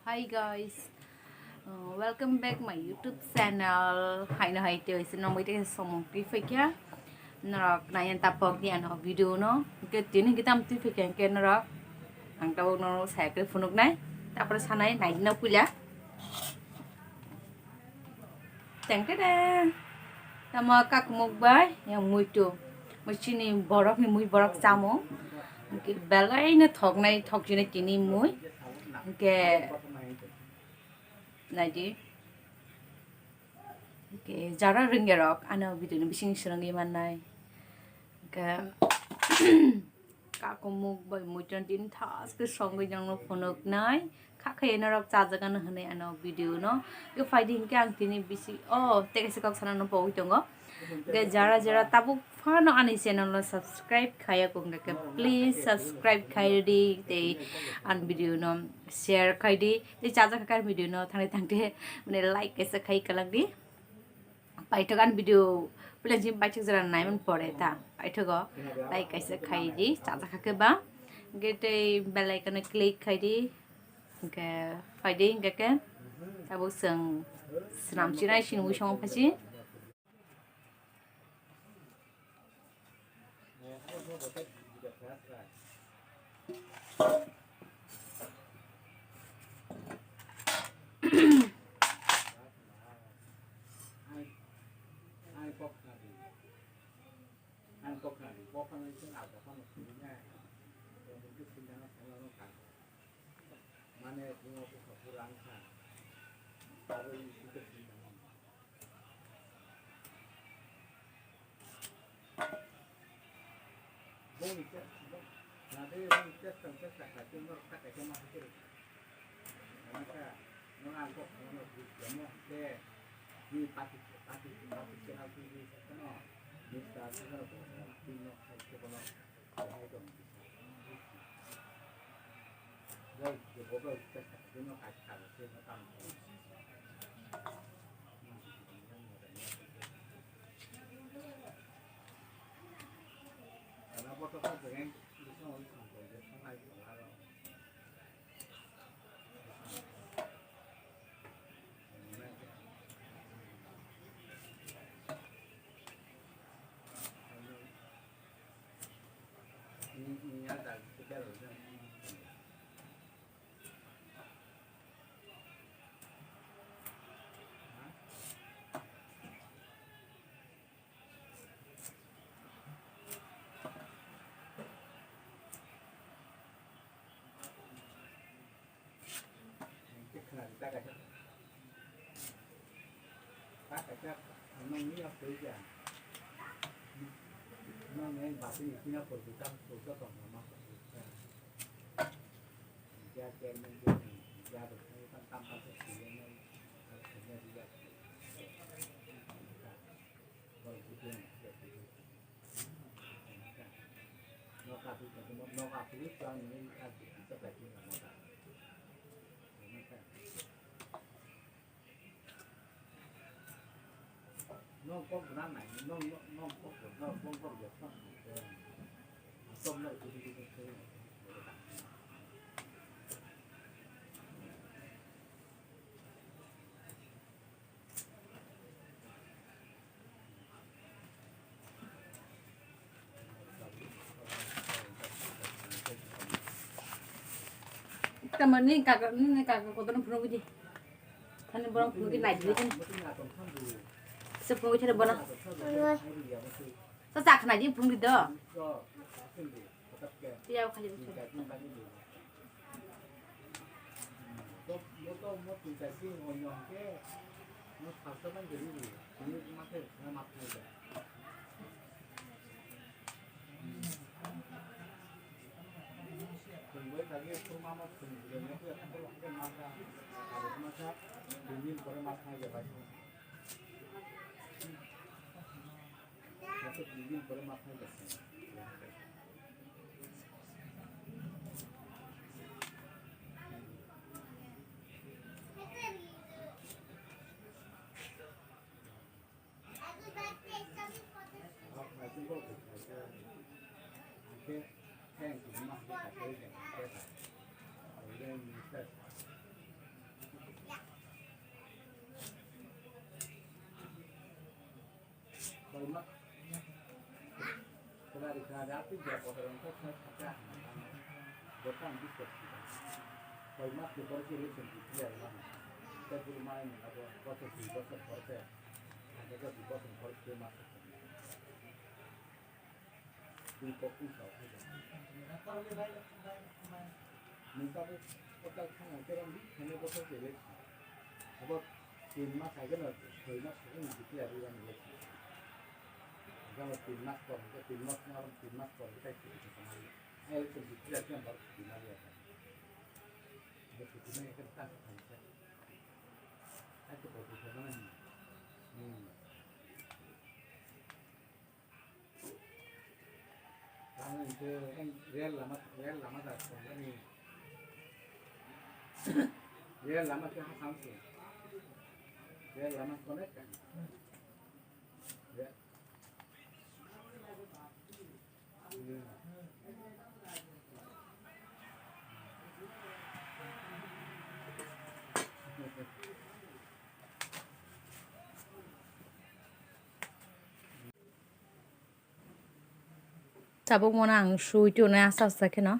Hi guys, welcome back my YouTube channel. Hay na hay chơi xin mời tới xong cái phơi kia. Norok na yan tapok ni ano video no. Cái tin kita am tu phơi cái norok. Ang tawag no sa cái phunuk này. Tapos sanay na na pula. Teng kada. Tama kakamuk bay yang muito. Machine borok ni muy borok samo. Cái belai na thok này thok jine tini muy. Cái này cái jara ring rock ano video ni bising serangi manai cái kakamuk bởi một trận tin thas cái songui yang nó phunuk nai khác hay nó rock cha jaga nó hane ano video no cái fighting cái ang tini bisi te cái kok sana no pau tongo cái jara tabuk phano ani channel no subscribe khaya kong cái please subscribe khai đi te an video no share khai đi te cha jaga cái video no thang thangte mane like cái khai kalang đi paithogan video pelajim paithok jara naiman pore ta paithogo like kaisa khai di chaja khake ba gete bell icon click khai di ke phai di ke tabo seng snam chirai sin wi song phachi teman ini kakak kotoran phunuk di thane borong phunuk nai di kan se phunuk thane bona sa sak nai di phunuk do tiao khai di Sabuk mo nang suito na asas sa kina.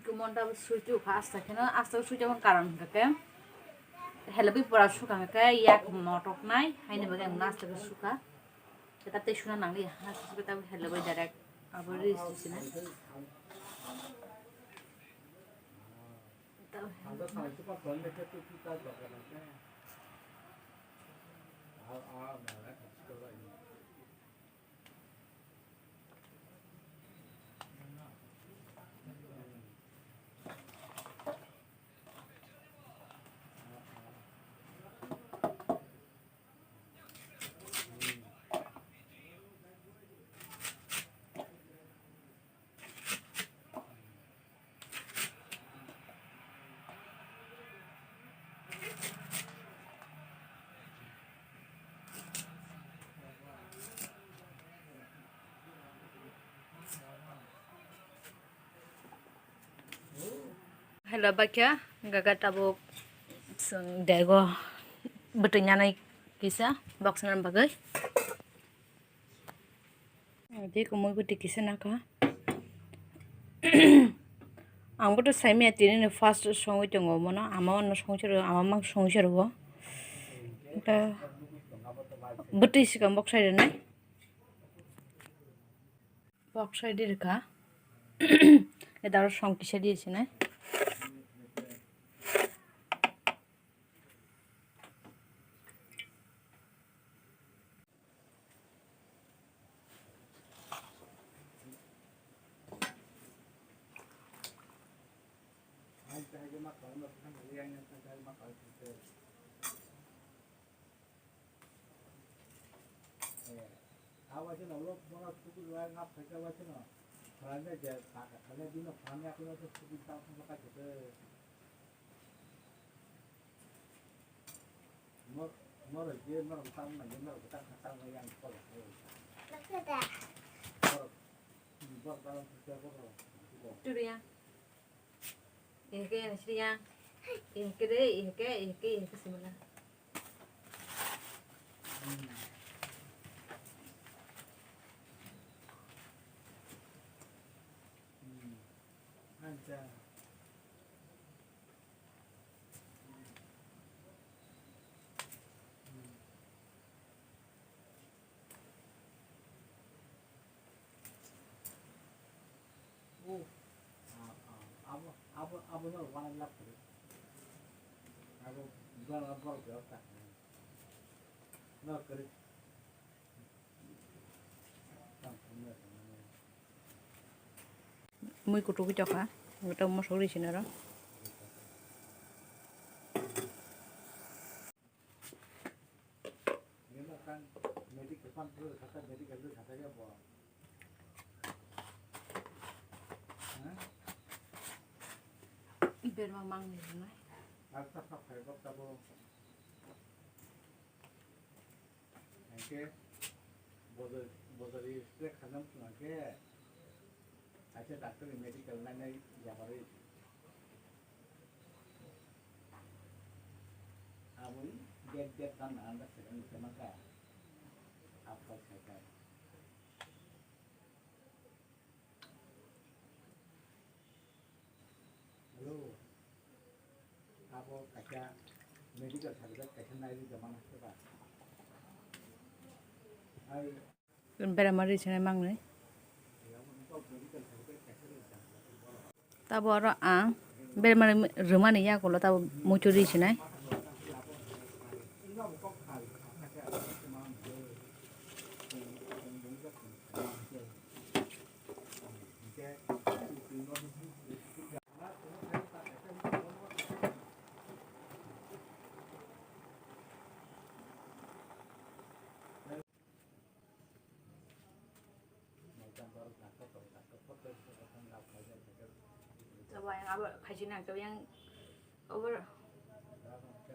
Kumonda suito fast sa kina asas suito mo karon kake. Helabi pura suka kake yak norok nai haine bagai nas ta suka. Kita te shuna nang li has kita helabi direct abori sina. Hello bakya gaga tabuk sung dego betulnya naik kisah box nan bagai dia kumui betul kisah naka ang betul saya mi Tini ni first songui tengok mana amawan songui cero amamang songui cero kita betul sih kan box saya ni box saya di reka kita harus song kisah di sini tu dia ini ke ni dia ini ke deh ini ke semula muy kutu cái chọc hả người ta mua số đi xin đó biar mamang nih này cái bộ đời sẽ khả năng là cái sẽ đặt cái medical này này giả vào đây Abui get kan anda sedang maka apa saja. Halo, apa kaca medical service kaca naik di zaman apa? Hai, เป็นไปได้มาดิฉันได้มั่งเลยตาบอดอ่ะเบลมาเรื่องมันเนี่ยก็แล้วตามูจูดิฉันไหน Coba yang apa kajian coba yang over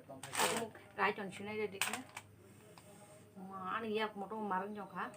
kamu gaya con sini ada diknya mana ya mau tuh kemarin juga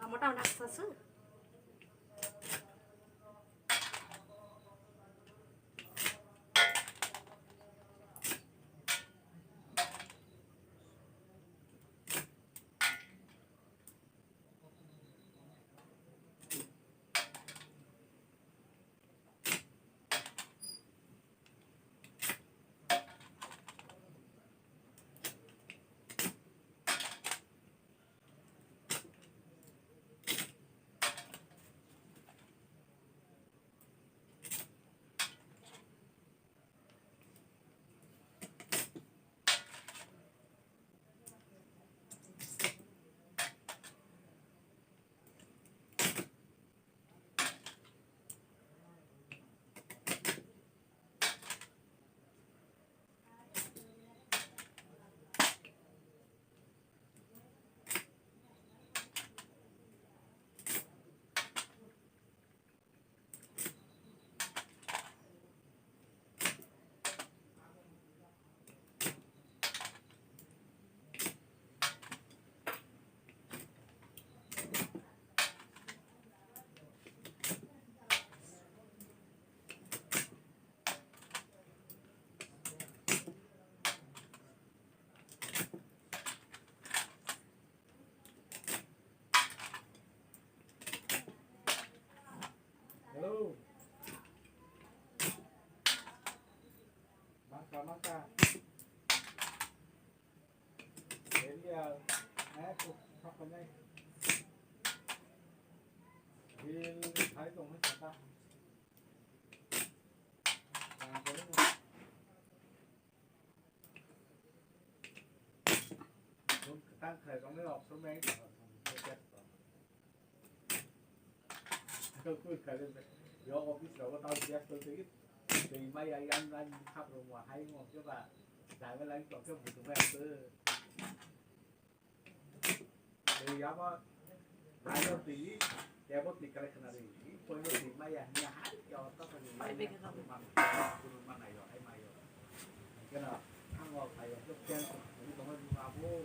kamu tahu nak sesu maka jadi aku apa nih bil hai tong hai kata tăng thời con mới học số mấy tôi cứ kể lên do office rồi tao chết tôi thấy thì mấy anh khắp rồi mà hay ngon chứ bà đại với lấy còn cái vụ tụi em tư thì giá có hai đôi tí đẹp có tí cái này thì quên đôi tí mấy anh nhà hát cho tất cả những mấy cái màn này rồi hay mày rồi cái nào ăn ngọt thầy rồi chút chen cũng có mấy vào vô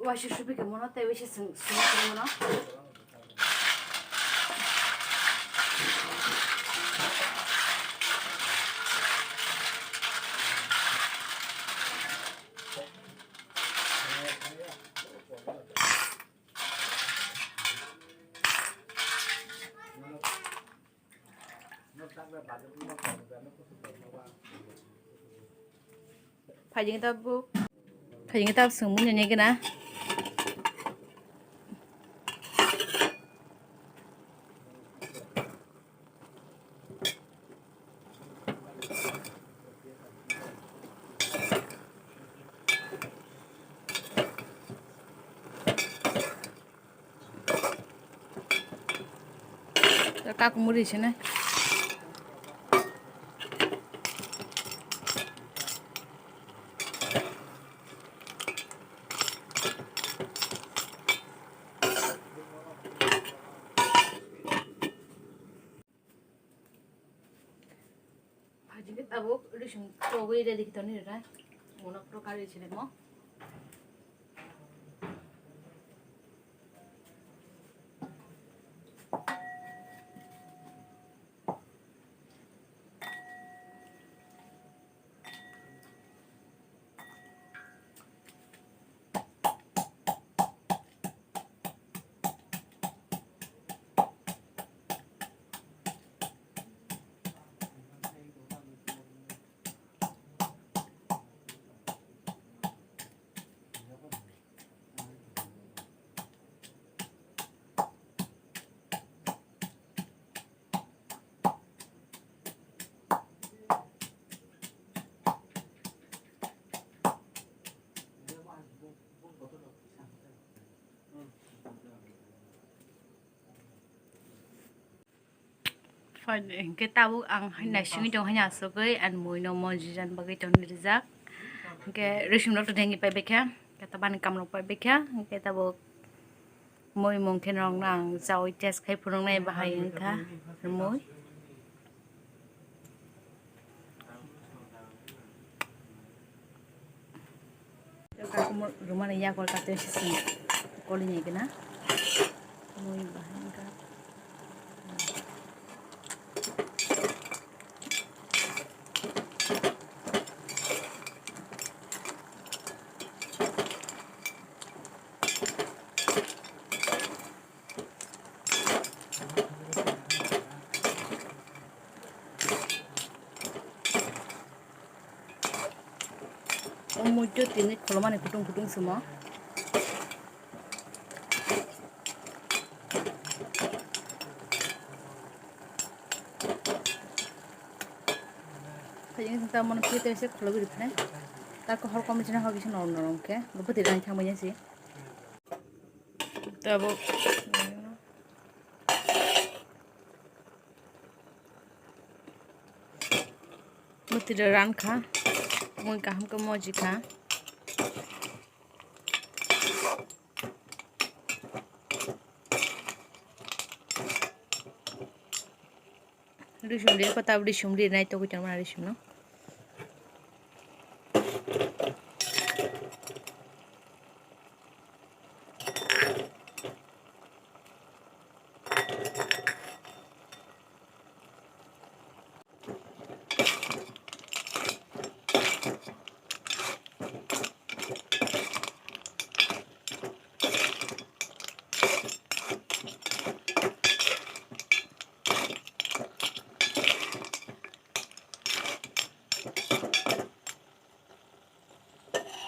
Wah, sih supaya kemana? Tapi sih semua kemana? Phải người ta sướng muốn như cái nè các muốn đi chứ này Jadi kita tabuk udah sing songui dari kita nih dah. Monak pro kali sini mo. Phải cái tabuk ang này sinh trong nhà số cái ăn mùi nó mòn gì dần bagi trong đi rác cái rishim nó tụi dengi phải biết ha cái taban cầm nó phải biết ha cái tabuk mùi mong khen rong nàng giàu test khai phun này bahai ang kha mùi cái cũng rumah này ya kalau kata sih kalau ini kena mùi bahai ang kha muito Tini kalau mana kutung semua kayaknya kita mau kita sih kalau gitu nih tak kau harus macam apa sih norok ke lupa tidak yang banyak sih tapi mau tidak ran kah mui kaham ke moji kah Rishum dia kata rishum dia naik tu kita mana rishum no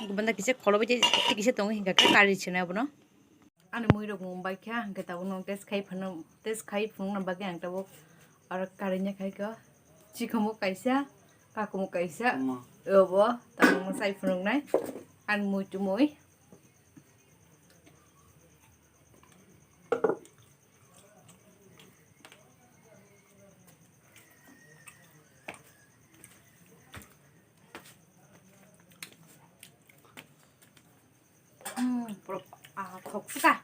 benda kisah kalau baca kisah tunggu hingga ke kari cina apa no ane mui rok mumbai kya kita unong tes kai phunuk na bagi ang tabo ar karinya kai ka chikamu kaisa kakumu kaisa obo tamang sai phunuk nai an mui tu mui Thok suka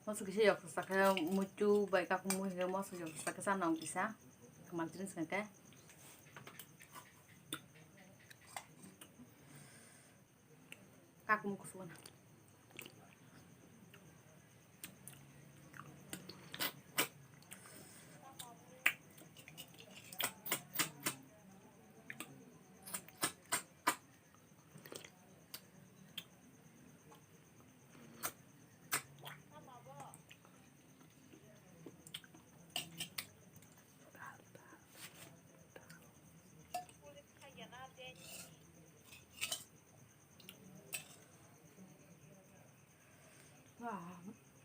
masuk ke sini aku sakit mutu baik aku mau hingga masuk ke sakit sana bisa kemarin jenis kan kaku mau kesuana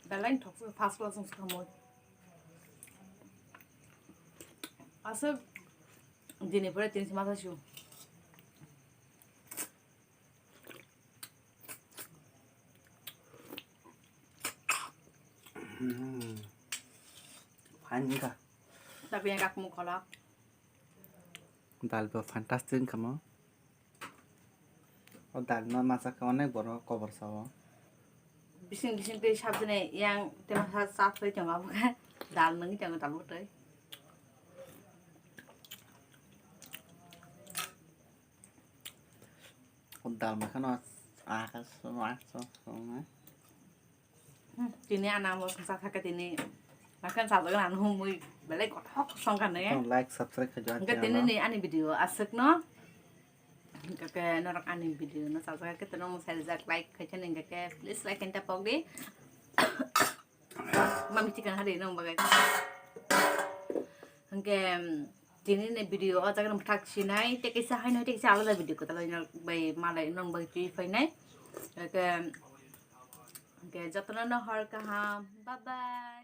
Belain talks fast class on Skamoy. Asa Dini pura Tini si mata siya. Fine ka. Tapi yang kakamuk kolak. Dal ba fantastic kamu. Oh dal na masak ka onek boro cover sawo. Bising-bising tuh sabjane yang tema saat tuh jangan bukan. Dal neng jangan tahu tuh. Oh dal makan os akas semua so. Tini anak mau susah sakit ini. Makan satu kan anu mui balik kotak songkan ya. Don't like subscribe ke jangan. Enggak tini nih ani video asik no. Kakek norok ani video no subscribe kita no saya like kaca nih kakek please like and tap deh. Mami cikan hari no bagai. Enggak tini nih video aja kan tak sinai tek isa hai no tek isa alat video kita lain bay malai nong bay cuy fai nai. Kakek jatuh no har kaham bye bye.